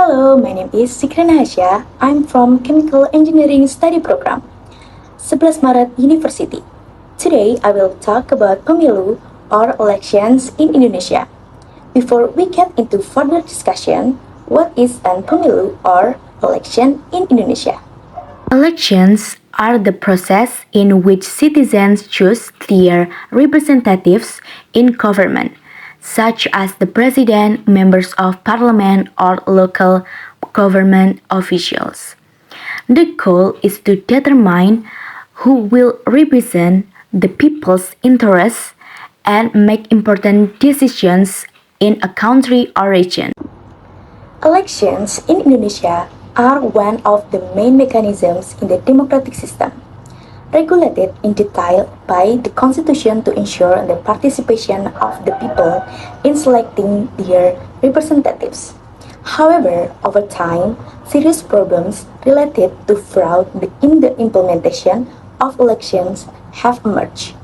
Hello, my name is Sikrina Hasya. I'm from Chemical Engineering Study Program, 11 Maret University. Today, I will talk about pemilu or elections in Indonesia. Before we get into further discussion, what is an pemilu or election in Indonesia? Elections are the process in which citizens choose their representatives in government, such as the president, members of parliament, or local government officials. The goal is to determine who will represent the people's interests and make important decisions in a country or region. Elections in Indonesia are one of the main mechanisms in the democratic system, regulated in detail by the Constitution to ensure the participation of the people in selecting their representatives. However, over time, serious problems related to fraud in the implementation of elections have emerged.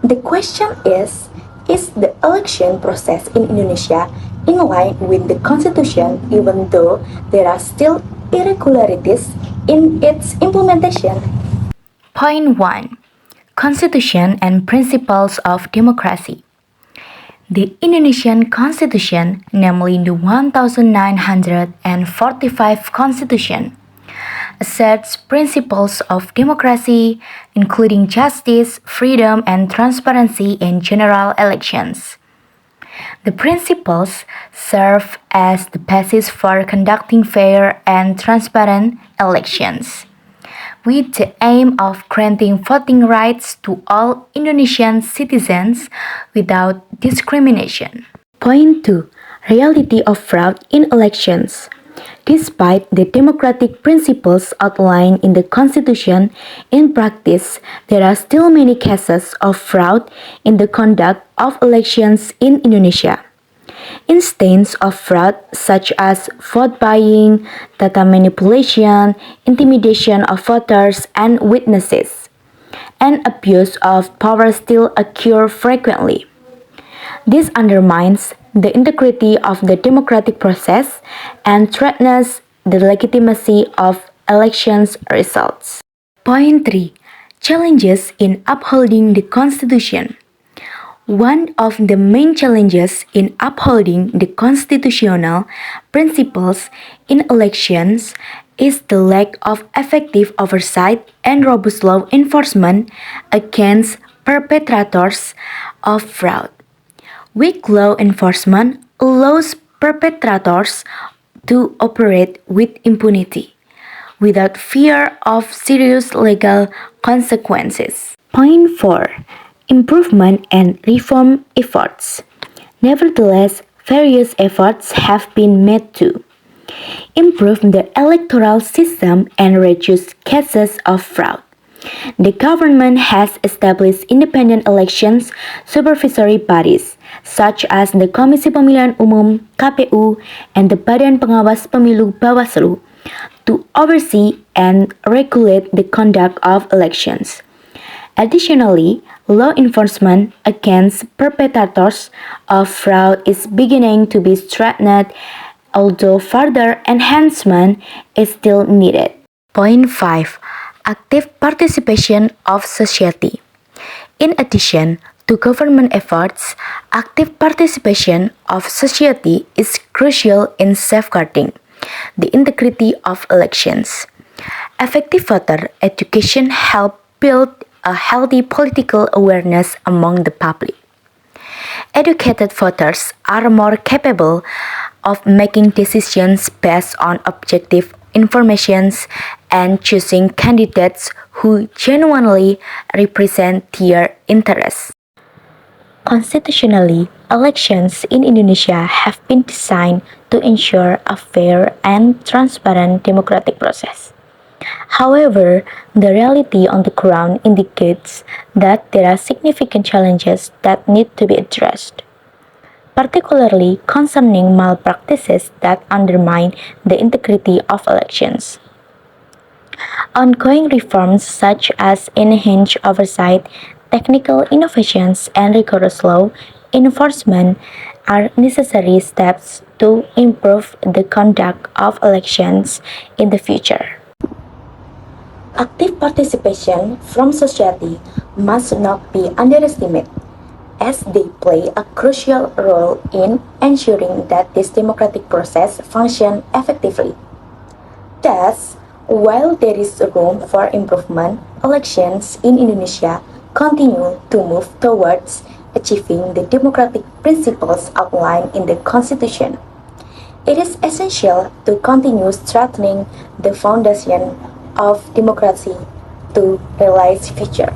The question is the election process in Indonesia in line with the Constitution even though there are still irregularities in its implementation? Point 1. Constitution and Principles of Democracy. The Indonesian Constitution, namely the 1945 Constitution, asserts principles of democracy, including justice, freedom, and transparency in general elections. The principles serve as the basis for conducting fair and transparent elections, with the aim of granting voting rights to all Indonesian citizens without discrimination. Point 2. Reality of fraud in elections. Despite the democratic principles outlined in the Constitution, in practice, there are still many cases of fraud in the conduct of elections in Indonesia. Instances of fraud such as vote buying, data manipulation, intimidation of voters and witnesses, and abuse of power still occur frequently. This undermines the integrity of the democratic process and threatens the legitimacy of elections results. Point 3. Challenges in upholding the Constitution. One of the main challenges in upholding the constitutional principles in elections is the lack of effective oversight and robust law enforcement against perpetrators of fraud. Weak law enforcement allows perpetrators to operate with impunity, without fear of serious legal consequences. Point 4. Improvement and reform efforts. Nevertheless, various efforts have been made to improve the electoral system and reduce cases of fraud. The government has established independent elections supervisory bodies, such as the Komisi Pemilihan Umum (KPU) and the Badan Pengawas Pemilu (Bawaslu), to oversee and regulate the conduct of elections. Additionally, law enforcement against perpetrators of fraud is beginning to be strengthened, although further enhancement is still needed. Point 5. Active participation of society. In addition to government efforts, active participation of society is crucial in safeguarding the integrity of elections. Effective voter education helps build a healthy political awareness among the public. Educated voters are more capable of making decisions based on objective information and choosing candidates who genuinely represent their interests. Constitutionally, elections in Indonesia have been designed to ensure a fair and transparent democratic process. However, the reality on the ground indicates that there are significant challenges that need to be addressed, particularly concerning malpractices that undermine the integrity of elections. Ongoing reforms such as enhanced oversight, technical innovations, and rigorous law enforcement are necessary steps to improve the conduct of elections in the future. Active participation from society must not be underestimated, as they play a crucial role in ensuring that this democratic process functions effectively. Thus, while there is room for improvement, elections in Indonesia continue to move towards achieving the democratic principles outlined in the Constitution. It is essential to continue strengthening the foundation of democracy to realize future.